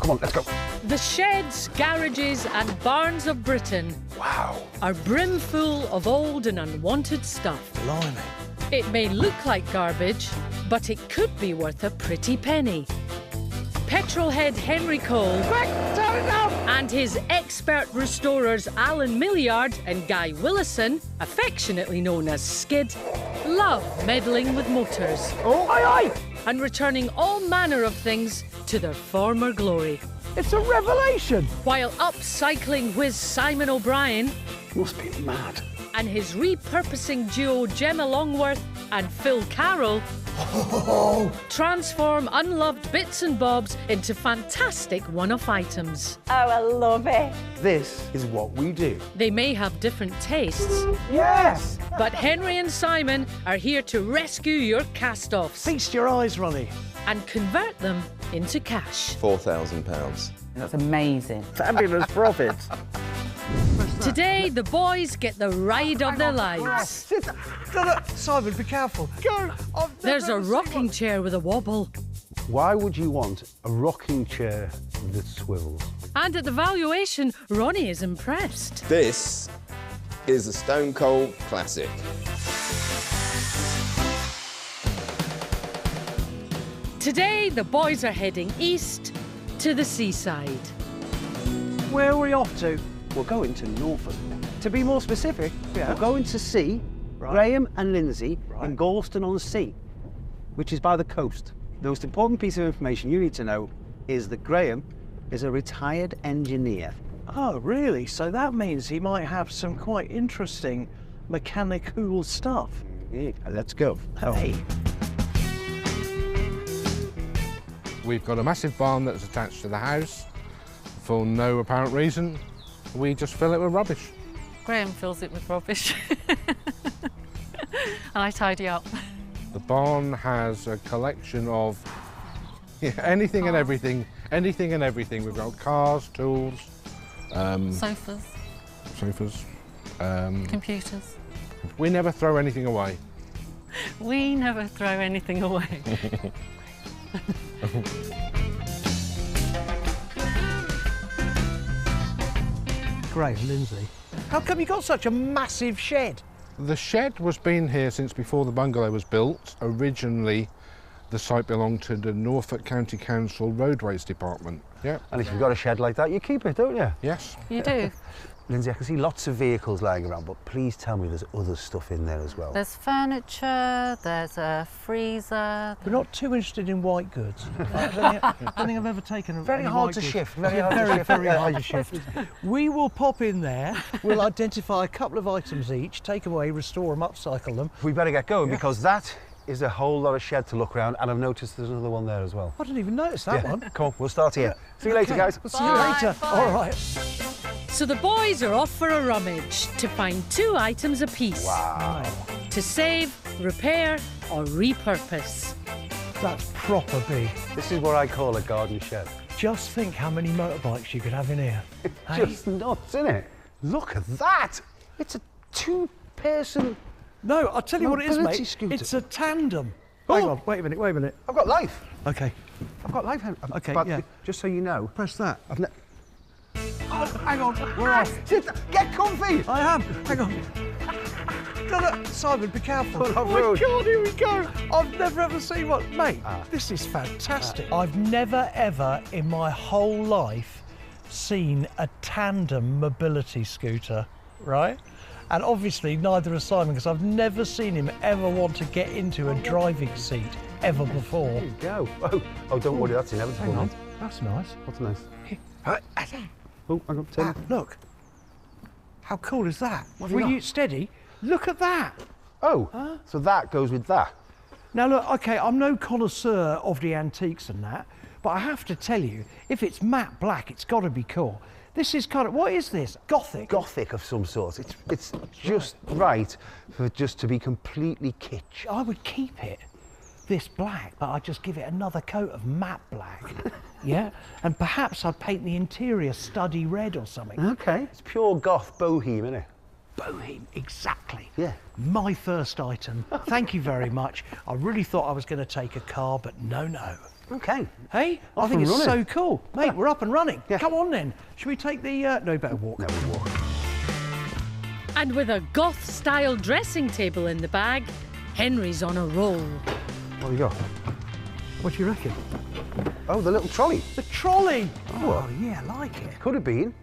Come on, let's go. The sheds, garages and barns of Britain are brimful of old and unwanted stuff. Blimey. It may look like garbage, but it could be worth a pretty penny. Petrolhead Ercol and his expert restorers Alan Milliard and Guy Willison, affectionately known as Skid, love meddling with motors. And returning all manner of things to their former glory. It's a revelation. While upcycling whiz Simon O'Brien Must be mad. and his repurposing duo Gemma Longworth and Phil Carroll transform unloved bits and bobs into fantastic one-off items. Oh, I love it. This is what we do. They may have different tastes, Yes. but Henry and Simon are here to rescue your cast-offs Feast your eyes, Ronnie. and convert them into cash. £4,000. That's amazing. Fabulous profits. Today, the boys get the ride of their lives. Simon, be careful. Go. There's a rocking chair with a wobble. Why would you want a rocking chair that swivels? And at the valuation, Ronnie is impressed. This is a Stone Cold classic. Today, the boys are heading east to the seaside. Where are we off to? We're going to Norfolk. To be more specific, We're going to see Graham and Lindsay in Galston-on-Sea, which is by the coast. The most important piece of information you need to know is that Graham is a retired engineer. Oh, really? So that means he might have some quite interesting mechanical stuff. Yeah, let's go. Hey. We've got a massive barn that's attached to the house. For no apparent reason, we just fill it with rubbish. Graham fills it with rubbish. And I tidy up. The barn has a collection of anything and everything. Anything and everything. We've got cars, tools, Sofas, computers. We never throw anything away. We never throw anything away. Graham, Lindsay. How come you got such a massive shed? The shed was been here since before the bungalow was built. Originally, the site belonged to the Norfolk County Council Roadways Department. Yeah. And if you've got a shed like that, you keep it, don't you? Yes. You do. Lindsay, I can see lots of vehicles lying around, but please tell me there's other stuff in there as well. There's furniture, there's a freezer. We're not too interested in white goods. I don't think I've ever taken a Very any hard white to goods. shift, very hard to shift. We will pop in there, we'll identify a couple of items each, take them away, restore them, upcycle them. We better get going because that is a whole lot of shed to look around, and I've noticed there's another one there as well. I didn't even notice that one. Come on, we'll start here. See you later, guys. We'll see you later. Bye. All right. So the boys are off for a rummage to find 2 items apiece. Wow. To save, repair or repurpose. That's proper big. This is what I call a garden shed. Just think how many motorbikes you could have in here. Hey? Just nuts, isn't it? Look at that! It's a 2-person... No, I'll tell you what it is, mobility mate. scooter. It's a tandem. Oh. Hang on, wait a minute. I've got life. Okay, I've got life. Okay, But yeah. just so you know, press that. I've ne- Oh, hang on, we're off. Get comfy! I am. Hang on. No, Simon, be careful. Pull off Oh my road. God, here we go. I've never ever seen one. Mate, this is fantastic. I've never ever in my whole life seen a tandem mobility scooter, right? And obviously neither has Simon, because I've never seen him ever want to get into a driving seat ever before. There you go. Oh, don't worry, that's inevitable. Hang on, mate. that's nice. What's nice? Oh, hang on, turn. Look, how cool is that? What have you Will got? you steady? Look at that. Oh, so that goes with that. Now look, okay, I'm no connoisseur of the antiques and that, but I have to tell you, if it's matte black, it's got to be cool. This is kind of, what is this? Gothic? Gothic of some sort. It's just right for just to be completely kitsch. I would keep it this black, but I'd just give it another coat of matte black. Yeah? And perhaps I'd paint the interior study red or something. Okay. It's pure goth bohem, isn't it? Bohem, exactly. Yeah. My first item. Thank you very much. I really thought I was going to take a car, but no. Okay. Hey, I Off think and it's so running. cool. Mate, we're up and running. Yeah. Come on then. Should we take the... No, you better walk. No, we'll walk. And with a goth-style dressing table in the bag, Henry's on a roll. What have you got? What do you reckon? Oh, the little trolley. The trolley. Oh. Yeah, I like it. Could have been.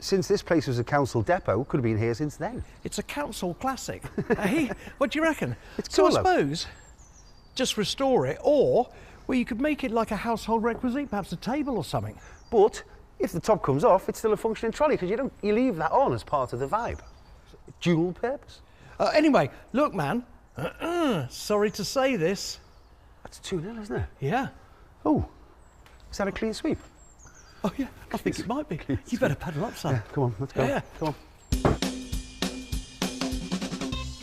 Since this place was a council depot, could have been here since then. It's a council classic. Hey, what do you reckon? It's so cool, I suppose just restore it, or well, you could make it like a household requisite, perhaps a table or something. But if the top comes off, it's still a functioning trolley because you leave that on as part of the vibe. Dual purpose. Anyway, look, man. Sorry to say this. That's 2-0, isn't it? Yeah. Oh, is that a clean sweep? Oh yeah, I think it might be. You better paddle up, son. Yeah, come on, let's go. Yeah. Come on.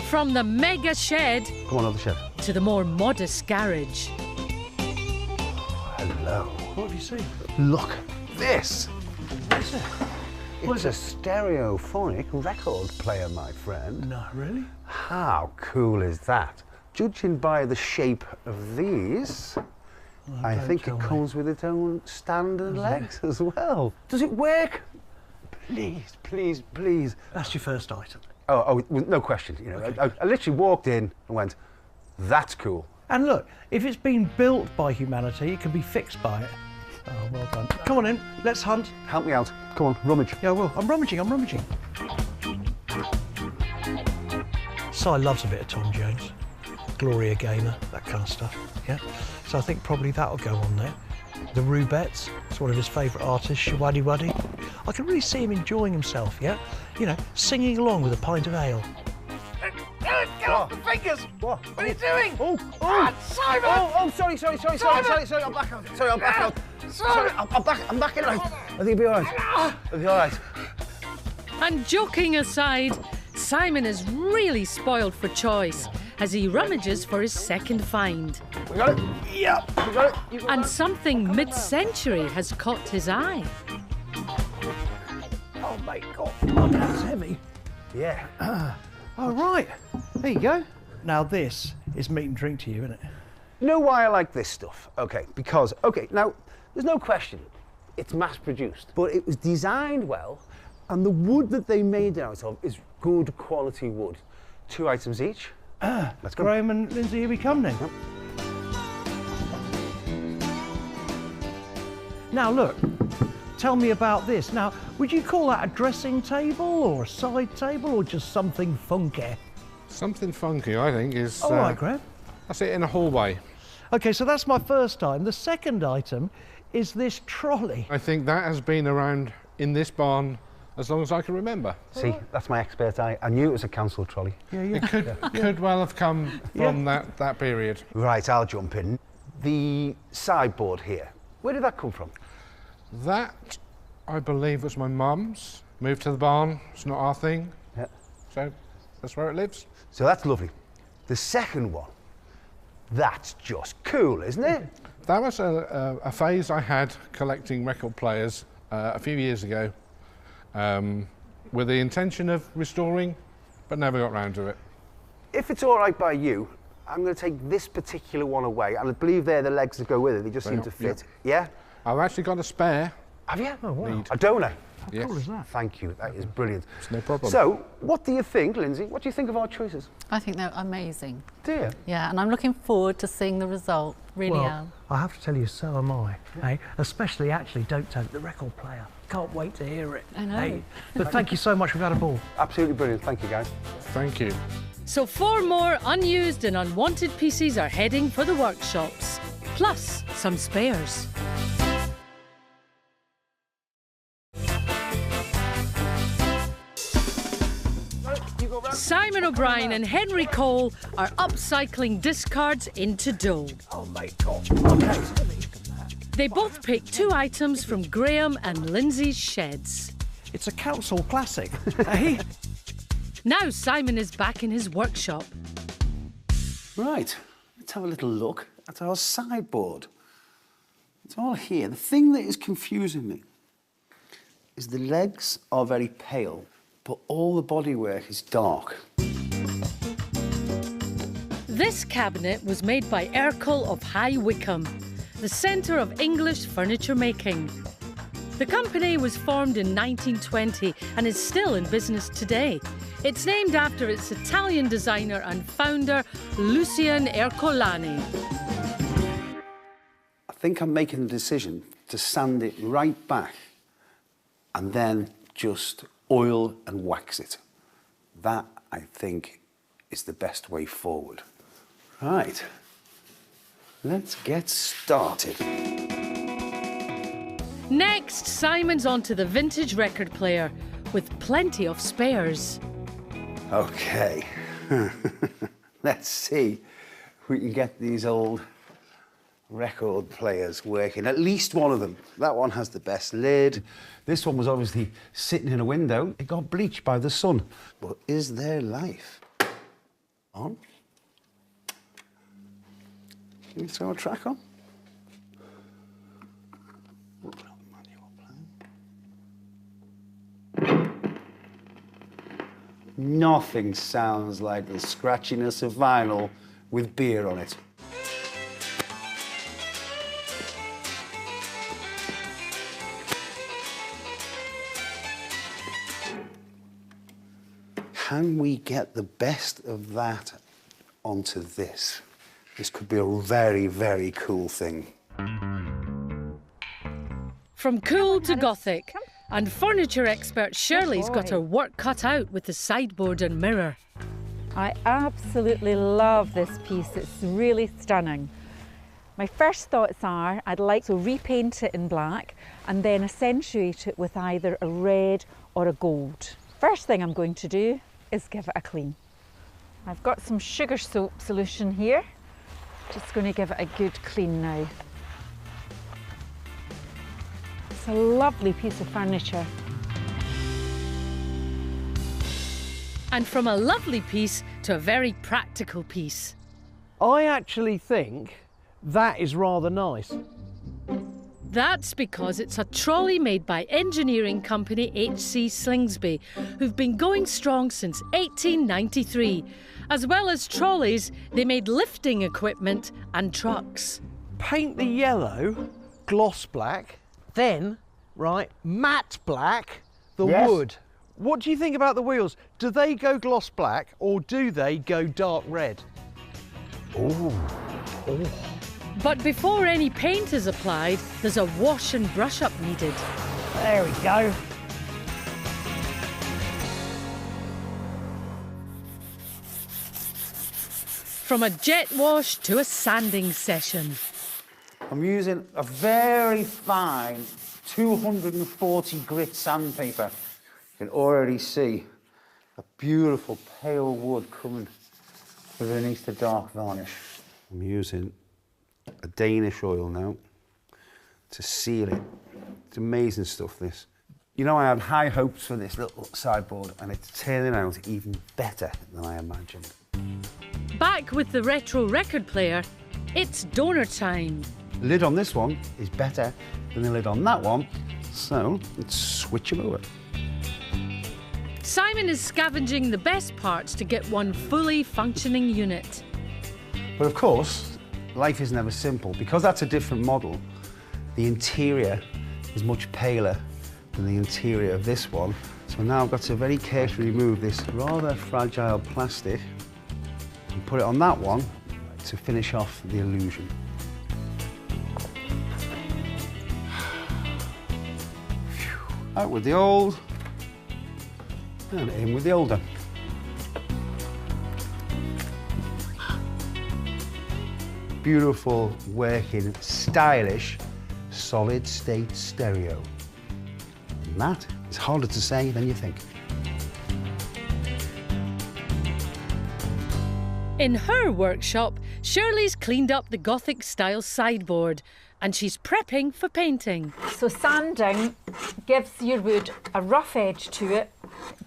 From the mega shed Come on, over the shed. to the more modest garage. Hello. What have you seen? Look at this. What is it? It's a stereophonic record player, my friend. No, really? How cool is that? Judging by the shape of these, I think it comes with its own stand and legs as well. Does it work? Please, please, please. That's your first item. Oh, no question. You know, Okay. I literally walked in and went, "That's cool." And look, if it's been built by humanity, it can be fixed by it. Oh, well done. Come on in, let's hunt. Help me out. Come on, rummage. Yeah, I will. I'm rummaging. Si loves a bit of Tom Jones. Gloria Gaynor, that kind of stuff. Yeah. So I think probably that'll go on there. The Rubettes, it's one of his favourite artists, Shawaddy Waddy. I can really see him enjoying himself, yeah? You know, singing along with a pint of ale. Get off the fingers! What? What are you doing? Oh, Simon! Oh, sorry, I'm back out. Sorry, I'm back out. Sorry, I'm back in. I think it'll be all right. It'll be all right. And joking aside, Simon is really spoiled for choice as he rummages for his second find. We got it? Yeah. We got it? You got And it? something mid-century has caught his eye. Oh, my God. Oh, that's heavy. Yeah. Oh, right. There you go. Now this is meat and drink to you, isn't it? You know why I like this stuff? Okay, because, now, there's no question, it's mass-produced, but it was designed well, and the wood that they made it out of is good quality wood. 2 items each. Let's go. Graham and Lindsay, here we come then. Yep. Now look, tell me about this. Now, would you call that a dressing table or a side table or just something funky? Something funky, I think, is... All right, Graham. I see it in a hallway. Okay, so that's my first item. The second item is this trolley. I think that has been around in this barn as long as I can remember. See, that's my expert eye. I knew it was a council trolley. Yeah. It could well have come from that period. Right, I'll jump in. The sideboard here, where did that come from? That, I believe, was my mum's. Moved to the barn. It's not our thing. Yeah. So that's where it lives. So that's lovely. The second one, that's just cool, isn't it? That was a phase I had collecting record players a few years ago with the intention of restoring, but never got round to it. If it's all right by you, I'm going to take this particular one away, and I believe they're the legs that go with it. They just seem to fit. Yeah? I've actually got a spare. Have you? Oh, wow. A donor. Yes. How cool is that? Thank you. That is brilliant. It's no problem. So, what do you think, Lindsay? What do you think of our choices? I think they're amazing. Do you? Yeah, and I'm looking forward to seeing the result. Really am. I have to tell you, so am I. Hey, especially actually Don't the record player. Can't wait to hear it. I know. Hey, but thank you so much. We've had a ball. Absolutely brilliant. Thank you, guys. Thank you. So 4 more unused and unwanted pieces are heading for the workshops, plus some spares. Simon O'Brien and Henry Cole are upcycling discards into dough. Oh my God. Okay. They both picked 2 items from Graham and Lindsay's sheds. It's a council classic. Hey. Now Simon is back in his workshop. Right. Let's have a little look at our sideboard. It's all here. The thing that is confusing me is the legs are very pale. but all the bodywork is dark. This cabinet was made by Ercol of High Wycombe, the centre of English furniture making. The company was formed in 1920 and is still in business today. It's named after its Italian designer and founder, Lucian Ercolani. I think I'm making the decision to sand it right back and then just oil and wax it. That, I think, is the best way forward. Right, let's get started. Next, Simon's onto the vintage record player with plenty of spares. Okay, let's see if we can get these old record players working. At least one of them. That one has the best lid. This one was obviously sitting in a window. It got bleached by the sun. But is there life on? Can we throw a track on? Nothing sounds like the scratchiness of vinyl with beer on it. Can we get the best of that onto this? This could be a very, very cool thing. From cool to gothic, and furniture expert Shirley's got her work cut out with the sideboard and mirror. I absolutely love this piece. It's really stunning. My first thoughts are I'd like to repaint it in black and then accentuate it with either a red or a gold. First thing I'm going to do is give it a clean. I've got some sugar soap solution here. Just going to give it a good clean now. It's a lovely piece of furniture. And from a lovely piece to a very practical piece. I actually think that is rather nice. That's because it's a trolley made by engineering company H.C. Slingsby, who've been going strong since 1893. As well as trolleys, they made lifting equipment and trucks. Paint the yellow gloss black, then, right, matte black, the wood. What do you think about the wheels? Do they go gloss black or do they go dark red? Ooh. Oh. But before any paint is applied, there's a wash and brush up needed. There we go. From a jet wash to a sanding session. I'm using a very fine 240 grit sandpaper. You can already see a beautiful pale wood coming underneath the dark varnish. I'm using a Danish oil now to seal it. It's amazing stuff, this. You know, I had high hopes for this little sideboard and it's turning out even better than I imagined. Back with the retro record player, it's donor time. The lid on this one is better than the lid on that one, so let's switch them over. Simon is scavenging the best parts to get one fully functioning unit. But of course, life is never simple. Because that's a different model, the interior is much paler than the interior of this one. So now I've got to very carefully remove this rather fragile plastic and put it on that one to finish off the illusion. Out with the old, and in with the older. Beautiful, working, stylish, solid-state stereo. And that is harder to say than you think. In her workshop, Shirley's cleaned up the Gothic-style sideboard and she's prepping for painting. So sanding gives your wood a rough edge to it,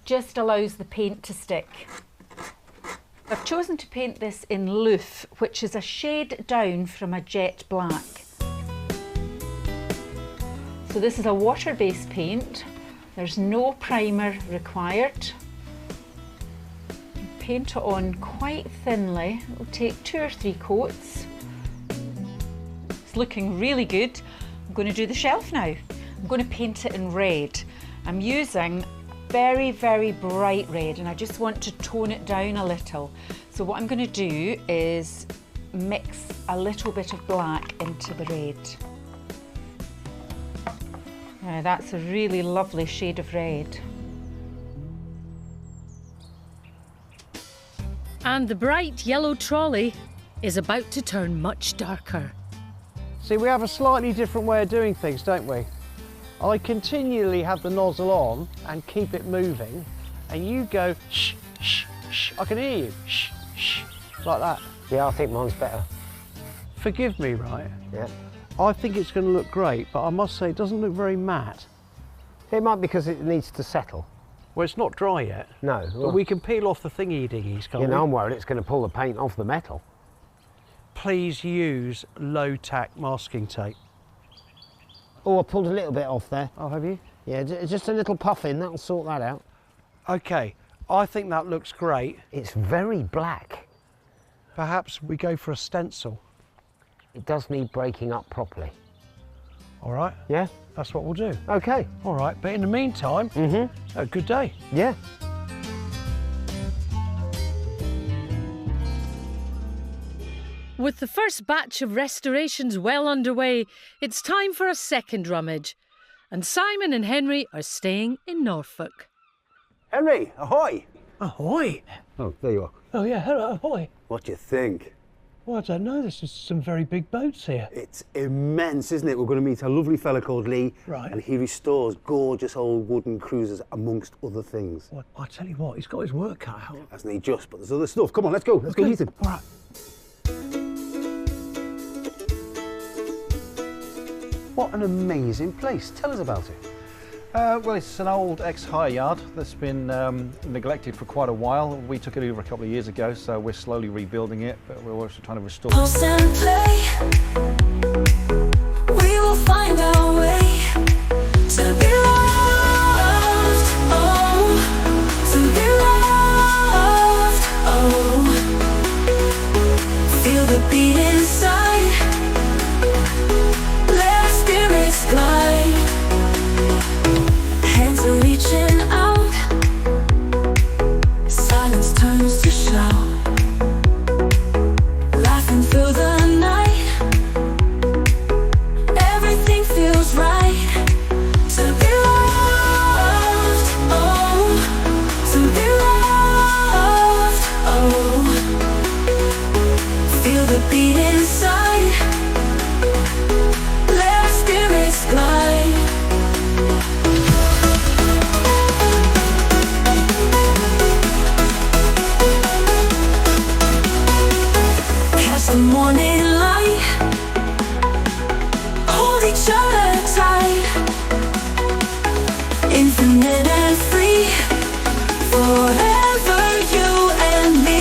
just allows the paint to stick. I've chosen to paint this in Loof, which is a shade down from a jet black. So this is a water-based paint. There's no primer required. Paint it on quite thinly. It'll take 2 or 3 coats. It's looking really good. I'm going to do the shelf now. I'm going to paint it in red. I'm using very, very bright red, and I just want to tone it down a little. So what I'm going to do is mix a little bit of black into the red. Now that's a really lovely shade of red. And the bright yellow trolley is about to turn much darker. See, we have a slightly different way of doing things, don't we? I continually have the nozzle on and keep it moving, and you go shh, shh, shh. I can hear you, shh, shh, like that. Yeah, I think mine's better. Forgive me, right? Yeah. I think it's going to look great, but I must say it doesn't look very matte. It might be because it needs to settle. Well, it's not dry yet. No. But we can peel off the thingy-diggies, can't we? You know, I'm worried it's going to pull the paint off the metal. Please use low-tack masking tape. Oh, I pulled a little bit off there. Oh, have you? Yeah, just a little puff in, that'll sort that out. OK, I think that looks great. It's very black. Perhaps we go for a stencil. It does need breaking up properly. All right? Yeah? That's what we'll do. OK. All right, but in the meantime, a good day. Yeah. With the first batch of restorations well underway, it's time for a second rummage. And Simon and Henry are staying in Norfolk. Henry, ahoy! Ahoy! Oh, there you are. Oh yeah, hello, ahoy. What do you think? Well, I don't know, there's some very big boats here. It's immense, isn't it? We're going to meet a lovely fella called Lee. Right. And he restores gorgeous old wooden cruisers, amongst other things. Well, I tell you what, he's got his work cut out. Hasn't he just? But there's other stuff. Come on, let's go. Let's go meet him. All right. What an amazing place. Tell us about it. Well, it's an old ex-hire yard that's been neglected for quite a while. We took it over a couple of years ago, so we're slowly rebuilding it, but we're also trying to restore it. Pulse and play, we will find our way to be loved, oh, to be loved, oh. Feel the beat inside, let our spirits glide. Hands are reaching out, silence turns to shout. Laughing through the night, everything feels right. To be loved, oh, to be loved, oh. Feel the beat inside, let our spirits glide. The morning light, hold each other tight, infinite and free, forever you and me.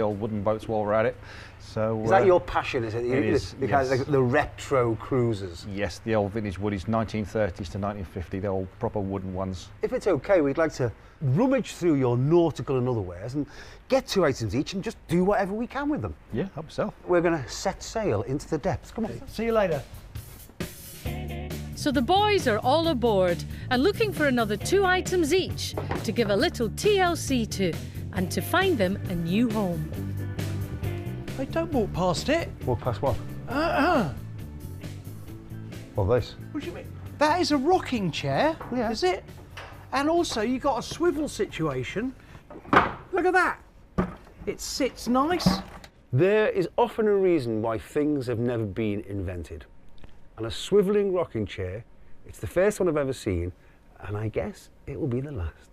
Wooden boats while we're at it. So is that your passion, is it? It is, because yes. the retro cruisers. Yes, the old vintage woodies, 1930s to 1950, the old proper wooden ones. If it's okay, we'd like to rummage through your nautical and other wares and get 2 items each and just do whatever we can with them. Yeah, help yourself. We're going to set sail into the depths. Come on. See you later. So the boys are all aboard and looking for another 2 items each to give a little TLC to and to find them a new home. Hey, don't walk past it. Walk past what? Well, this. What do you mean? That is a rocking chair, Yeah. is it? And also, you got a swivel situation. Look at that. It sits nice. There is often a reason why things have never been invented. and a swivelling rocking chair. It's the first one I've ever seen, and I guess it will be the last.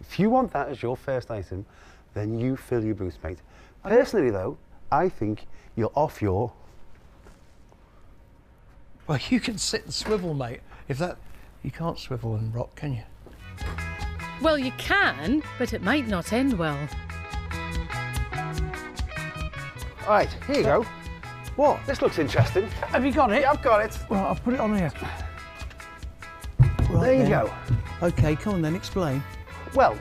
If you want that as your first item, then you fill your boots, mate. Personally, though, I think you're off your... Well, you can sit and swivel, mate. If that... You can't swivel and rock, can you? Well, you can, but it might not end well. All right, here you go. What? This looks interesting. Have you got it? Yeah, I've got it. Right, I'll put it on here. Right, there you go. OK, come on then, explain. Well,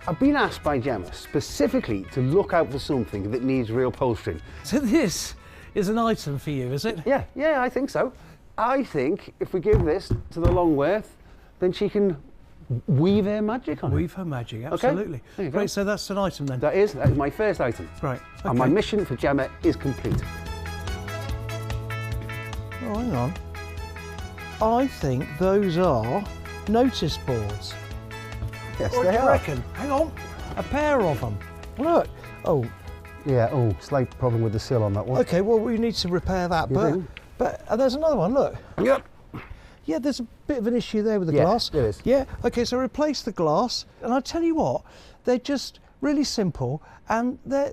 I've been asked by Gemma specifically to look out for something that needs real upholstering. So this is an item for you, is it? Yeah, I think so. I think if we give this to the Longworth, then she can weave her magic on it. Weave her magic, absolutely. Okay, Great, so that's an item then. That is my first item. Right. Okay. And my mission for Gemma is complete. Oh, hang on. I think those are notice boards. Yes, What they do you are. reckon? Hang on. A pair of them. Look. Oh, Yeah, slight problem with the sill on that one. OK, well, we need to repair that. But there's another one, look. Yep. Yeah, there's a bit of an issue there with the Yeah, glass. there is. Yeah, OK, so replace the glass. And I tell you what, they're just really simple and they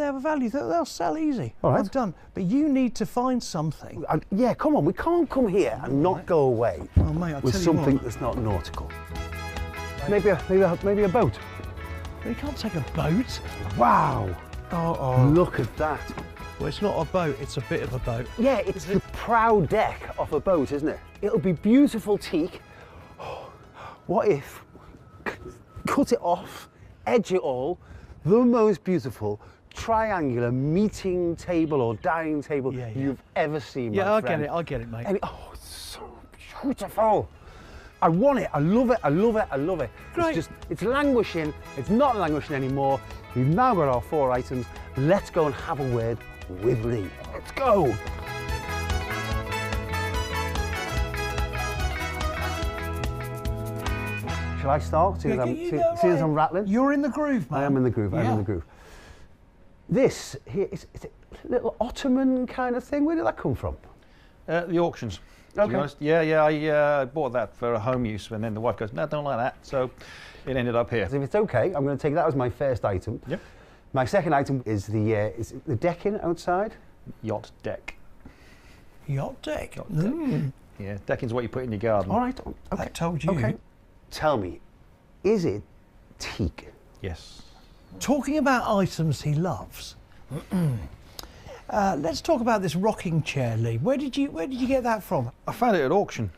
have a value. They'll sell easy. All right. I'm done. But you need to find something. Yeah, come on, we can't come here and not go away Oh, mate, I'll with tell you something what. that's not nautical. Maybe a boat. You can't take a boat. Wow, Oh. look at that. Well, it's not a boat, it's a bit of a boat. Yeah, it's the prow deck of a boat, isn't it? It'll be beautiful teak. What if, cut it off, edge it all, the most beautiful triangular meeting table or dining table you've ever seen, my Yeah, friend. I get it, mate. And it's so beautiful. I want it, I love it, I love it, I love it. Great. It's languishing, it's not languishing anymore. We've now got our 4 items. Let's go and have a word with Lee. Let's go. Shall I start? See as I'm rattling? You're in the groove, man. I am in the groove, I'm Yeah. in the groove. This here is a little Ottoman kind of thing. Where did that come from? The auctions. To Okay. be honest. Yeah, I bought that for a home use, and then the wife goes, no, I don't like that. So it ended up here. So if it's okay, I'm going to take that as my first item. Yep. My second item is the decking outside. Yacht deck. Yacht deck. Yacht deck. Yeah, decking's what you put in your garden. All right. Okay. I told you. Okay. Tell me, is it teak? Yes. Talking about items he loves. Let's talk about this rocking chair, Lee. Where did you get that from? I found it at auction.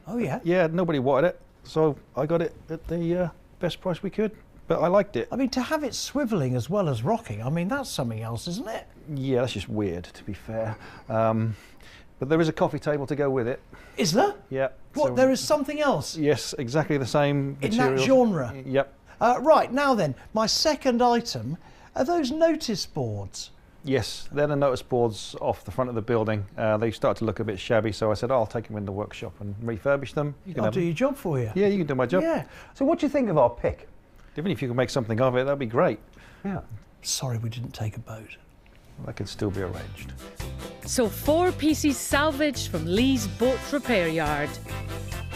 Oh yeah. Yeah, nobody wanted it, so I got it at the best price we could. But I liked it. I mean, to have it swivelling as well as rocking, I mean, that's something else, isn't it? Yeah, that's just weird, to be fair. But there is a coffee table to go with it. Is there? Yeah. What? so- There is something else Yes, exactly the same in materials. that genre. Yep. Right now, then, my second item are those notice boards. Yes, they're the notice boards off the front of the building. They start to look a bit shabby, so I said, I'll take them in the workshop and refurbish them. You can I'll have do them. your job for you. Yeah, you can do my job. Yeah. So what do you think of our pick? Even if you can make something of it, that'd be great. Yeah. Sorry, we didn't take a boat. That could still be arranged. So 4 pieces salvaged from Lee's boat repair yard.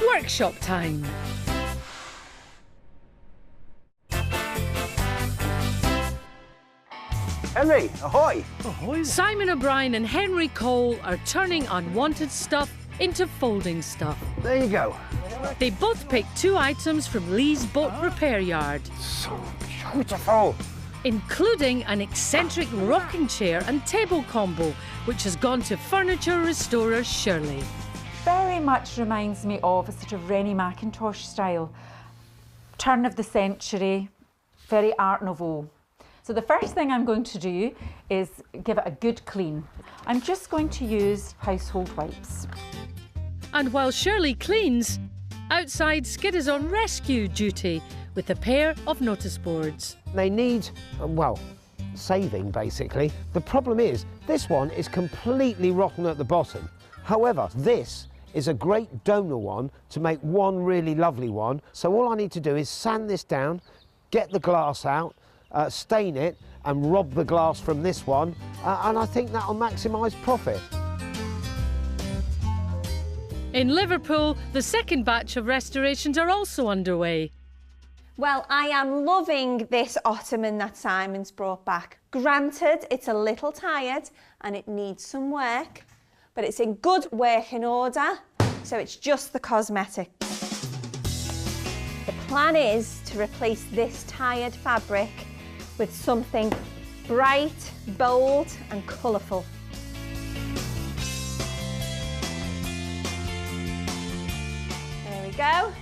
Workshop time. Henry, ahoy! Simon O'Brien and Henry Cole are turning unwanted stuff into folding stuff. There you go. They both picked 2 items from Lee's boat repair yard, So beautiful. including an eccentric rocking chair and table combo, which has gone to furniture restorer Shirley. Very much reminds me of a sort of Rennie Mackintosh style. Turn of the century, very Art Nouveau. So the first thing I'm going to do is give it a good clean. I'm just going to use household wipes. And while Shirley cleans, outside Skid is on rescue duty with a pair of notice boards. They need, well, saving basically. The problem is, this one is completely rotten at the bottom. However, this is a great donor one to make one really lovely one. So all I need to do is sand this down, get the glass out, stain it and rob the glass from this one, and I think that'll maximise profit. In Liverpool, the second batch of restorations are also underway. Well, I am loving this ottoman that Simon's brought back. Granted, it's a little tired and it needs some work, but it's in good working order, so it's just the cosmetic. The plan is to replace this tired fabric with something bright, bold and colourful. There we go.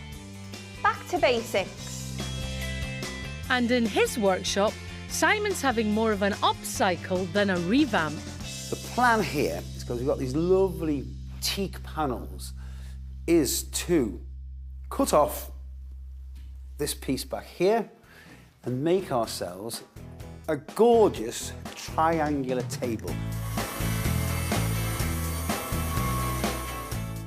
Back to basics. And in his workshop, Simon's having more of an upcycle than a revamp. The plan here, because we've got these lovely teak panels, is to cut off this piece back here and make ourselves a gorgeous triangular table.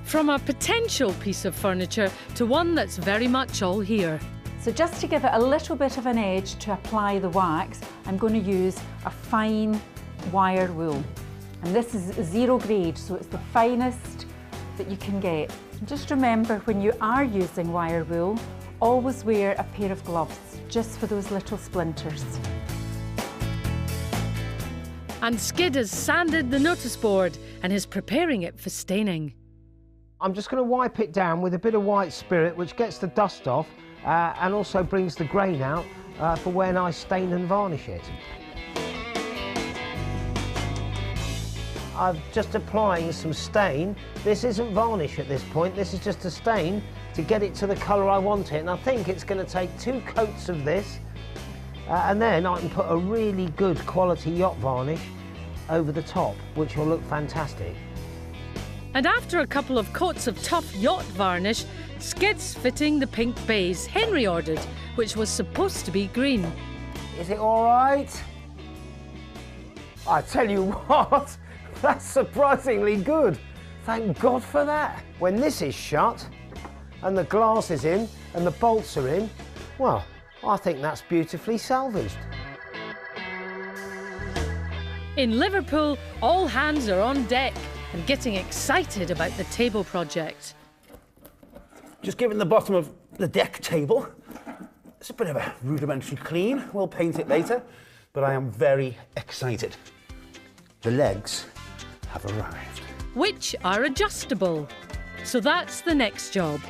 From a potential piece of furniture to one that's very much all here. So just to give it a little bit of an edge to apply the wax, I'm going to use a fine wire wool. And this is 0 grade, so it's the finest that you can get. And just remember, when you are using wire wool, always wear a pair of gloves, just for those little splinters. And Skid has sanded the notice board and is preparing it for staining. I'm just going to wipe it down with a bit of white spirit, which gets the dust off and also brings the grain out for when I stain and varnish it. I'm just applying some stain. This isn't varnish at this point, this is just a stain to get it to the colour I want it. And I think it's going to take 2 coats of this and then I can put a really good quality yacht varnish over the top, which will look fantastic. And after a couple of coats of tough yacht varnish, Skid's fitting the pink base Henry ordered, which was supposed to be green. Is it all right? I tell you what, that's surprisingly good. Thank God for that. When this is shut and the glass is in and the bolts are in, well, I think that's beautifully salvaged. In Liverpool, all hands are on deck and getting excited about the table project. Just giving the bottom of the deck table, it's a bit of a rudimentary clean. We'll paint it later, but I am very excited. The legs have arrived. Which are adjustable. So that's the next job.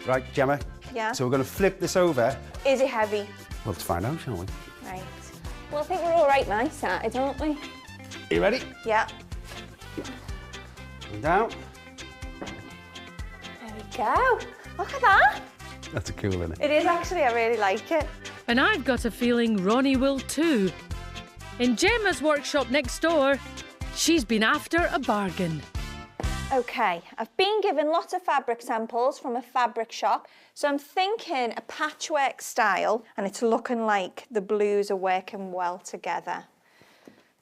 Right, Gemma? Yeah? So we're going to flip this over. Is it heavy? Well, let's find out, shall we? Right. Well, I think we're all right now, started, aren't we? Are you ready? Yeah. And down. There we go. Look at that. That's cool, isn't it? It is actually, I really like it. And I've got a feeling Ronnie will too. In Gemma's workshop next door, she's been after a bargain. Okay, I've been given lots of fabric samples from a fabric shop, so I'm thinking a patchwork style, and it's looking like the blues are working well together.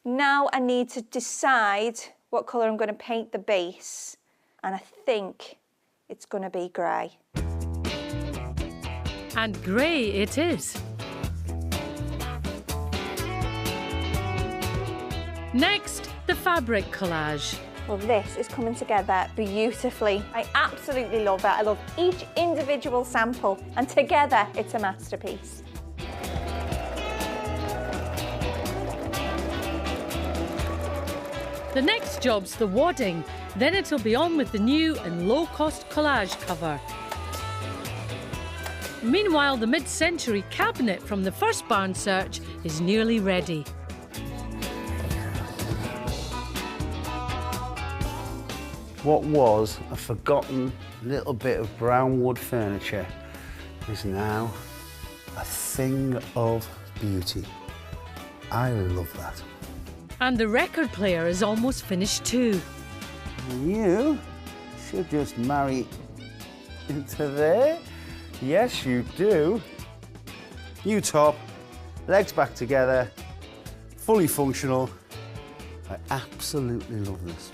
Now I need to decide what colour I'm going to paint the base, and I think it's going to be grey. And grey it is. Next, the fabric collage. Well, this is coming together beautifully. I absolutely love it. I love each individual sample, and together it's a masterpiece. The next job's the wadding, then it'll be on with the new and low-cost collage cover. Meanwhile, the mid-century cabinet from the first barn search is nearly ready. What was a forgotten little bit of brown wood furniture is now a thing of beauty. I love that. And the record player is almost finished too. You should just marry into there. Yes, you do. New top, legs back together, fully functional. I absolutely love this.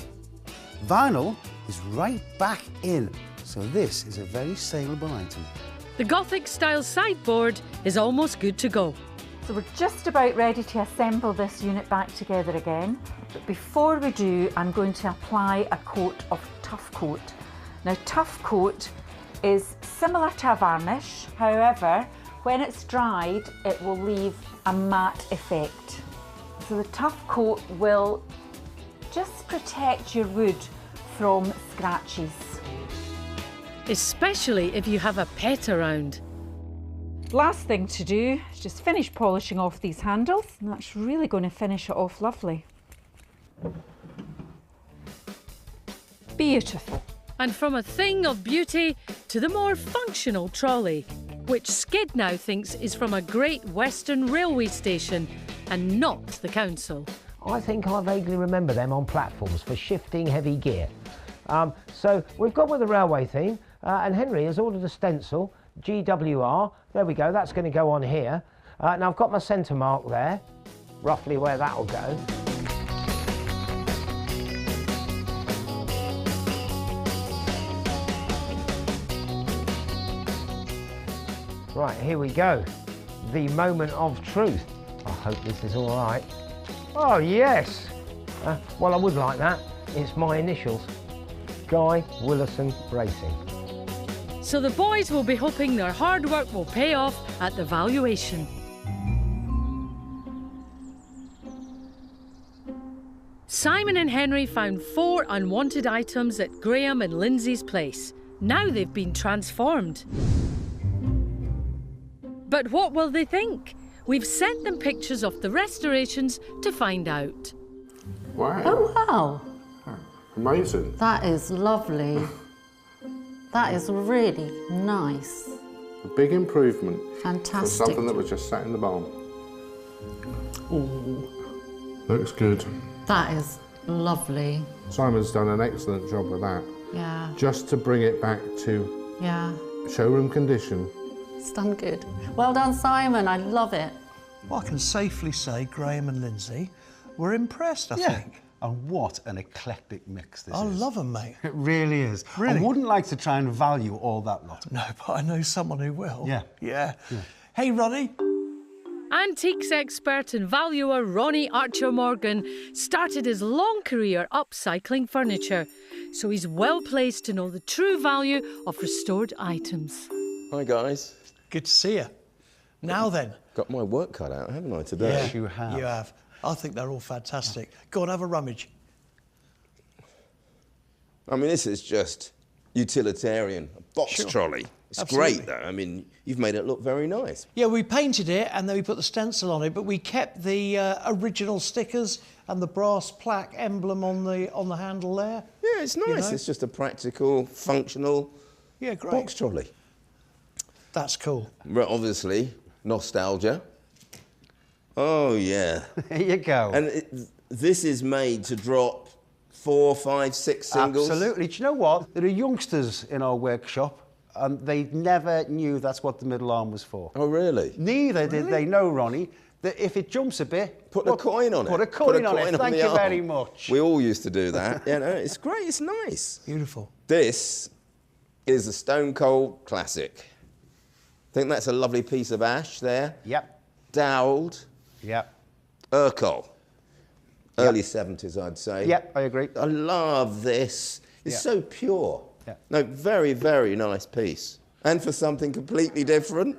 Vinyl is right back in, so this is a very saleable item. The Gothic-style sideboard is almost good to go. So we're just about ready to assemble this unit back together again. But before we do, I'm going to apply a coat of Tough Coat. Now, Tough Coat is similar to a varnish. However, when it's dried, it will leave a matte effect. So the Tough Coat will just protect your wood from scratches. Especially if you have a pet around. Last thing to do is just finish polishing off these handles, and that's really going to finish it off lovely. Beautiful. And from a thing of beauty to the more functional trolley, which Skid now thinks is from a Great Western Railway station and not the council. I think I vaguely remember them on platforms for shifting heavy gear. So we've gone with the railway theme, and Henry has ordered a stencil, GWR. There we go, that's going to go on here. Now I've got my centre mark there, roughly where that'll go. Right, here we go. The moment of truth. I hope this is all right. Oh, yes. Well, I would like that. It's my initials. Guy Willison Racing. So the boys will be hoping their hard work will pay off at the valuation. Simon and Henry found 4 unwanted items at Graham and Lindsay's place. Now they've been transformed. But what will they think? We've sent them pictures of the restorations to find out. Wow. Oh, wow. Amazing. That is lovely. That is really nice. A big improvement. Fantastic. For something that was just sat in the barn. Ooh. Looks good. That is lovely. Simon's done an excellent job with that. Yeah. Just to bring it back to showroom condition. It's done good. Well done, Simon. I love it. Well, I can safely say Graham and Lindsay were impressed, I think. And what an eclectic mix this is. I love them, mate. It really is. Really? I wouldn't like to try and value all that lot. No, but I know someone who will. Yeah. Yeah. Hey, Ronnie. Antiques expert and valuer Ronnie Archer-Morgan started his long career upcycling furniture, so he's well placed to know the true value of restored items. Hi guys. Good to see you. Now then. Got my work cut out, haven't I, today? Yes, you have. You have. I think they're all fantastic. Go on, have a rummage. I mean, this is just utilitarian. A box trolley. It's great, though. I mean, you've made it look very nice. Yeah, we painted it and then we put the stencil on it, but we kept the original stickers and the brass plaque emblem on the handle there. Yeah, it's nice. You know? It's just a practical, functional box trolley. That's cool. But obviously, nostalgia. Oh, yeah. There you go. And this is made to drop 4, 5, 6 singles. Absolutely. Do you know what? There are youngsters in our workshop and they never knew that's what the middle arm was for. Oh, really? Neither did they know, Ronnie, that if it jumps a bit... Put a coin on it. Put a coin on it. Thank you very much. We all used to do that. You know, it's great. It's nice. Beautiful. This is a Stone Cold classic. I think that's a lovely piece of ash there. Yep. Dowelled. Yep. Ercol. Early 70s, I'd say. Yep, I agree. I love this. It's so pure. Yeah. No, very, very nice piece. And for something completely different,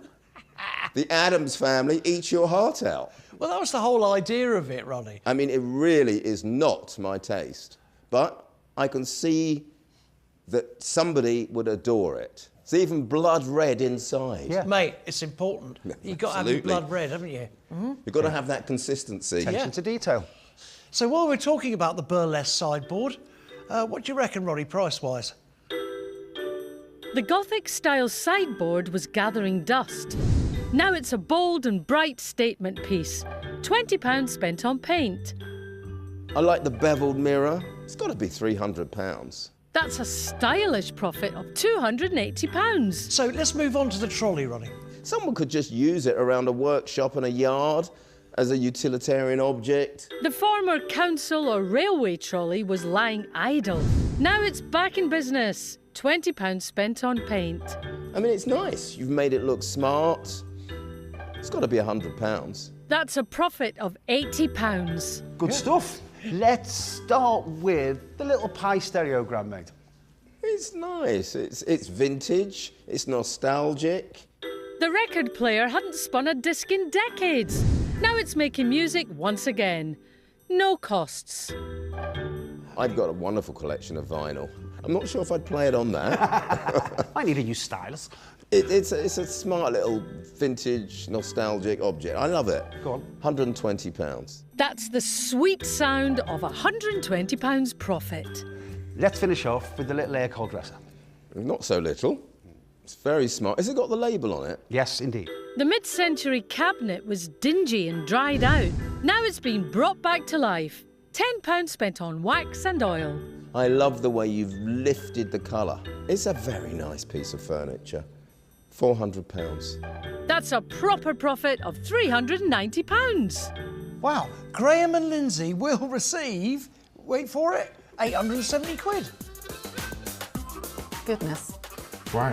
the Addams family eat your heart out. Well, that was the whole idea of it, Ronnie. I mean, it really is not my taste, but I can see that somebody would adore it. It's even blood red inside. Yeah. Mate, it's important. You've got to have your blood red, haven't you? Mm-hmm. You've got to have that consistency. Attention to detail. So while we're talking about the burlesque sideboard, what do you reckon, Ronnie, price-wise? The Gothic-style sideboard was gathering dust. Now it's a bold and bright statement piece. £20 spent on paint. I like the beveled mirror. It's got to be £300. That's a stylish profit of £280. So let's move on to the trolley, Ronnie. Someone could just use it around a workshop and a yard as a utilitarian object. The former council or railway trolley was lying idle. Now it's back in business. £20 spent on paint. I mean, it's nice. You've made it look smart. It's got to be £100. That's a profit of £80. Good stuff. Let's start with the little pie stereogram, mate. It's nice. It's vintage. It's nostalgic. The record player hadn't spun a disc in decades. Now it's making music once again. No costs. I've got a wonderful collection of vinyl. I'm not sure if I'd play it on that. I need a new stylus. It's a smart little vintage, nostalgic object. I love it. Go on. £120. That's the sweet sound of £120 profit. Let's finish off with the little Ercol dresser. Not so little. It's very smart. Has it got the label on it? Yes, indeed. The mid-century cabinet was dingy and dried out. Now it's been brought back to life. £10 spent on wax and oil. I love the way you've lifted the colour. It's a very nice piece of furniture. £400. That's a proper profit of £390. Wow, Graham and Lindsay will receive, wait for it, 870 quid. Goodness. Wow.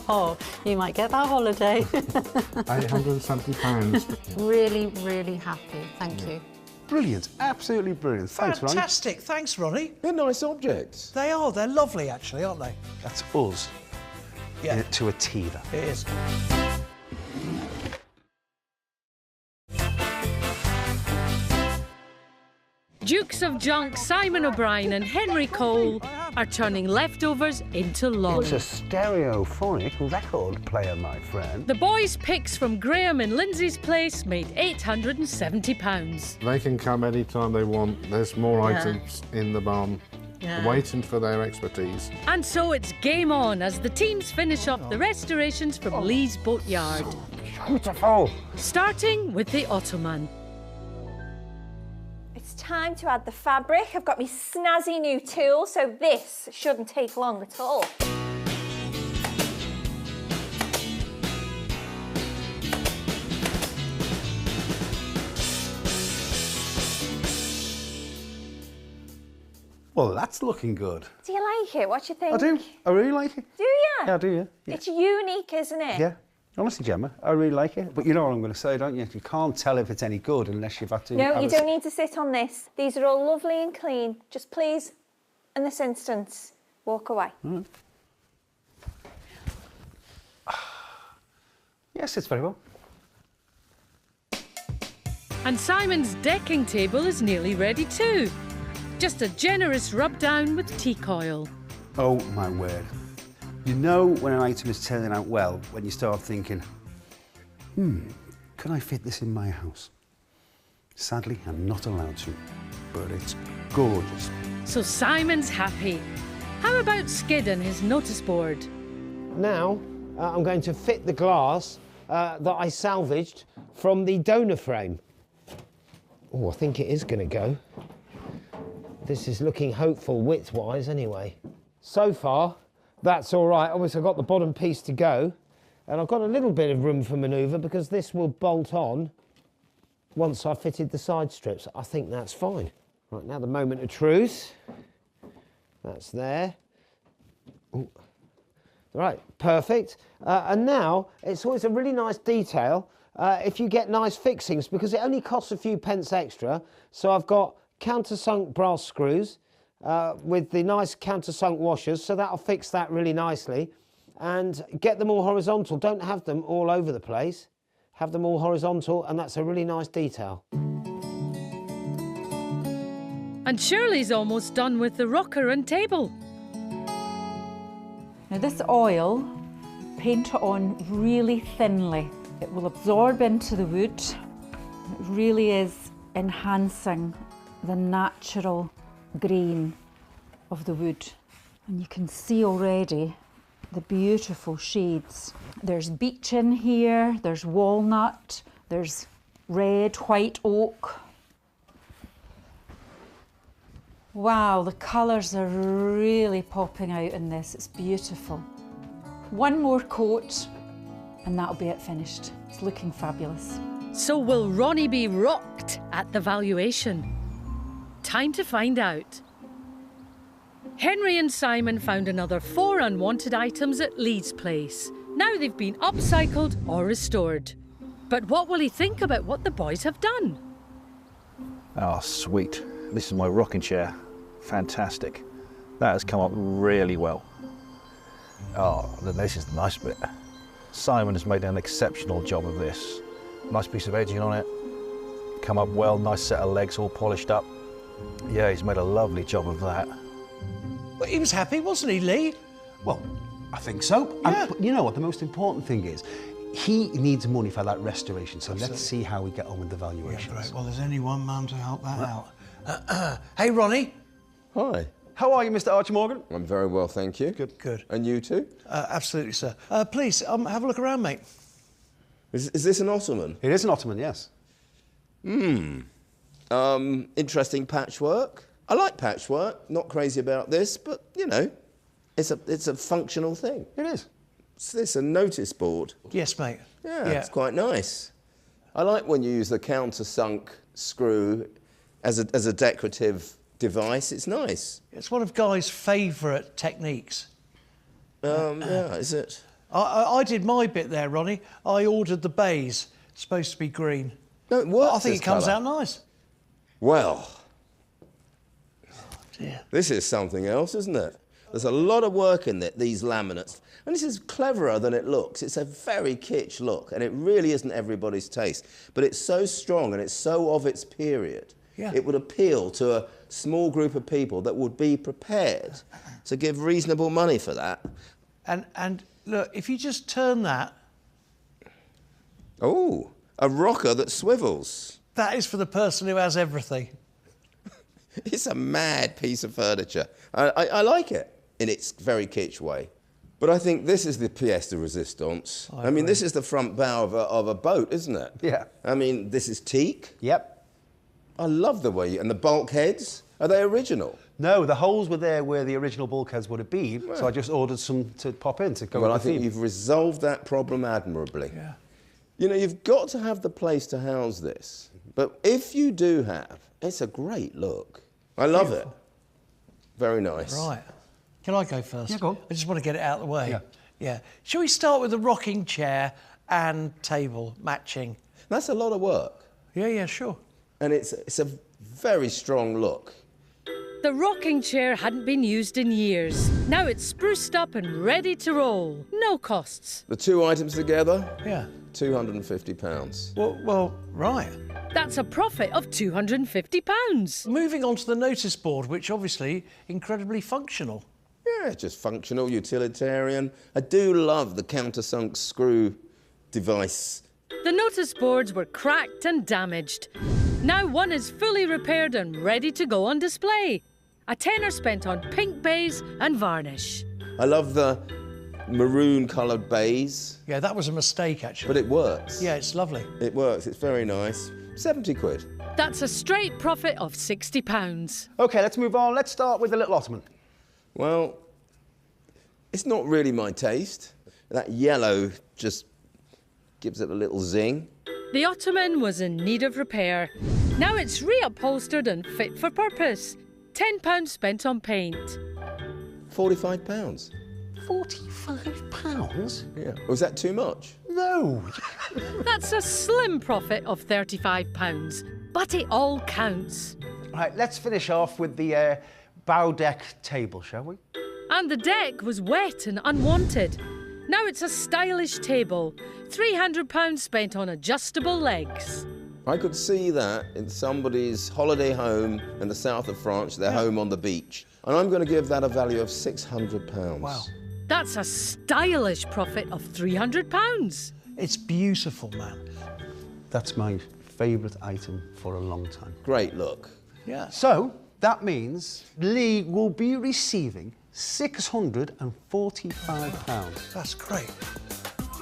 Oh, you might get that holiday. £870. Really, really happy. Thank you. Brilliant, absolutely brilliant. Thanks, Ronnie. Fantastic, thanks, Ronnie. They're nice objects. They are, they're lovely, actually, aren't they? That's us. Yeah. To a T, that. It is. Dukes of Junk, Simon O'Brien and Henry Cole are turning leftovers into long. It's a stereophonic record player, my friend. The boys' picks from Graham and Lindsay's place made £870. They can come anytime they want. There's more items in the barn, waiting for their expertise. And so it's game on as the teams finish off the restorations from Lee's boatyard. Beautiful. Starting with the Ottoman. It's time to add the fabric. I've got my snazzy new tool, so this shouldn't take long at all. Well, that's looking good. Do you like it? What do you think? I do. I really like it. Do you? Yeah, I do, yeah. It's unique, isn't it? Yeah. Honestly, Gemma, I really like it. But you know what I'm going to say, don't you? You can't tell if it's any good unless you've had to... No, you don't need to sit on this. These are all lovely and clean. Just please, in this instance, walk away. Right. Yes, it's very well. And Simon's decking table is nearly ready too. Just a generous rub down with teak oil. Oh, my word. You know when an item is turning out well when you start thinking, can I fit this in my house? Sadly, I'm not allowed to, but it's gorgeous. So Simon's happy. How about Skid and his notice board? Now, I'm going to fit the glass that I salvaged from the donor frame. Oh, I think it is going to go. This is looking hopeful width-wise anyway. So far, that's all right. Obviously, I've got the bottom piece to go, and I've got a little bit of room for manoeuvre because this will bolt on once I've fitted the side strips. I think that's fine. Right, now the moment of truth. That's there. Ooh. Right, perfect. And now, it's always a really nice detail if you get nice fixings, because it only costs a few pence extra. So I've got countersunk brass screws with the nice countersunk washers, so that'll fix that really nicely. And get them all horizontal. Don't have them all over the place. Have them all horizontal, and that's a really nice detail. And Shirley's almost done with the rocker and table. Now this oil, paint it on really thinly. It will absorb into the wood. It really is enhancing the natural grain of the wood. And you can see already the beautiful shades. There's beech in here, there's walnut, there's red, white oak. Wow, the colours are really popping out in this. It's beautiful. One more coat and that'll be it finished. It's looking fabulous. So will Ronnie be rocked at the valuation? Time to find out. Henry and Simon found another 4 unwanted items at Lee's place. Now they've been upcycled or restored. But what will he think about what the boys have done? Oh, sweet. This is my rocking chair. Fantastic. That has come up really well. Oh, then this is the nice bit. Simon has made an exceptional job of this. Nice piece of edging on it. Come up well, nice set of legs all polished up. Yeah, he's made a lovely job of that. Well, he was happy, wasn't he, Lee? Well, I think so. Yeah. But you know what? The most important thing is, he needs money for that restoration. So let's see how we get on with the valuations. Yeah, great. Well, there's only one man to help that out. Hey, Ronnie. Hi. How are you, Mr. Archie Morgan? I'm very well, thank you. Good, good. And you too? Absolutely, sir. Please, have a look around, mate. Is this an ottoman? It is an ottoman, yes. Interesting patchwork. I like patchwork. Not crazy about this, but you know, it's a functional thing. It is. Is this a notice board? Yes, mate. Yeah, it's quite nice. I like when you use the countersunk screw as a decorative device. It's nice. It's one of Guy's favourite techniques. Yeah, is it? I did my bit there, Ronnie. I ordered the baize. It's supposed to be green. No, it works. I think it comes out nice. Well, dear. This is something else, isn't it? There's a lot of work in it, these laminates. And this is cleverer than it looks. It's a very kitsch look, and it really isn't everybody's taste. But it's so strong and it's so of its period. Yeah. It would appeal to a small group of people that would be prepared to give reasonable money for that. And look, if you just turn that... Oh, a rocker that swivels. That is for the person who has everything. It's a mad piece of furniture. I like it in its very kitsch way. But I think this is the pièce de résistance. I mean, this is the front bow of a boat, isn't it? Yeah. I mean, this is teak. Yep. I love the way... And the bulkheads, are they original? No, the holes were there where the original bulkheads would have been, so I just ordered some to pop in to go Well, I with the think theme. you've resolved that problem admirably. Yeah. You know, you've got to have the place to house this. But if you do have, it's a great look. I love it. Very nice. Right. Can I go first? Yeah, go on. I just want to get it out of the way. Yeah. Yeah. Shall we start with the rocking chair and table matching? That's a lot of work. Yeah, sure. And it's a very strong look. The rocking chair hadn't been used in years. Now it's spruced up and ready to roll. No costs. The two items together, Yeah. £250. Well, right. That's a profit of £250. Moving on to the notice board, which obviously incredibly functional. Yeah, just functional, utilitarian. I do love the countersunk screw device. The notice boards were cracked and damaged. Now one is fully repaired and ready to go on display. A tenner spent on pink baize and varnish. I love the maroon-coloured baize, Yeah, that was a mistake, actually. but it works. Yeah, it's lovely. It works, it's very nice. 70 quid. That's a straight profit of £60. OK, let's move on. Let's start with the little ottoman. Well, it's not really my taste. That yellow just gives it a little zing. The ottoman was in need of repair. Now it's reupholstered and fit for purpose. £10 spent on paint. £45. £45? Yeah. Was that too much? No. That's a slim profit of £35, but it all counts. Right, let's finish off with the bow deck table, shall we? And the deck was wet and unwanted. Now it's a stylish table. £300 spent on adjustable legs. I could see that in somebody's holiday home in the south of France, their home on the beach. And I'm going to give that a value of £600. Wow. That's a stylish profit of £300. It's beautiful, man. That's my favourite item for a long time. Great look. Yeah. So, that means Lee will be receiving £645. That's great.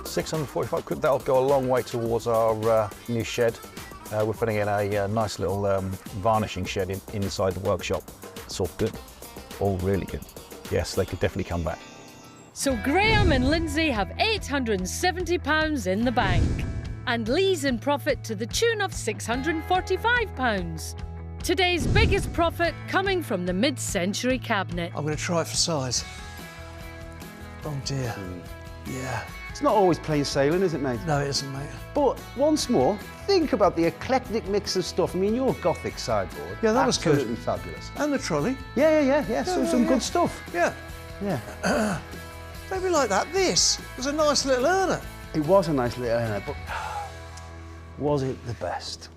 645 quid, that'll go a long way towards our new shed. We're putting in a nice little varnishing shed inside the workshop. It's all good, all really good. Yes, they could definitely come back. So Graham and Lindsay have £870 in the bank. And Lee's in profit to the tune of £645. Today's biggest profit coming from the mid-century cabinet. I'm going to try it for size. Oh dear. Yeah. It's not always plain sailing, is it, mate? No, it isn't, mate. But once more, think about the eclectic mix of stuff. I mean, your Gothic sideboard. Yeah, that was good. Absolutely fabulous. And the trolley. Yeah. Some good stuff. Yeah. Yeah. Maybe like that. This was a nice little earner. It was a nice little earner, but was it the best?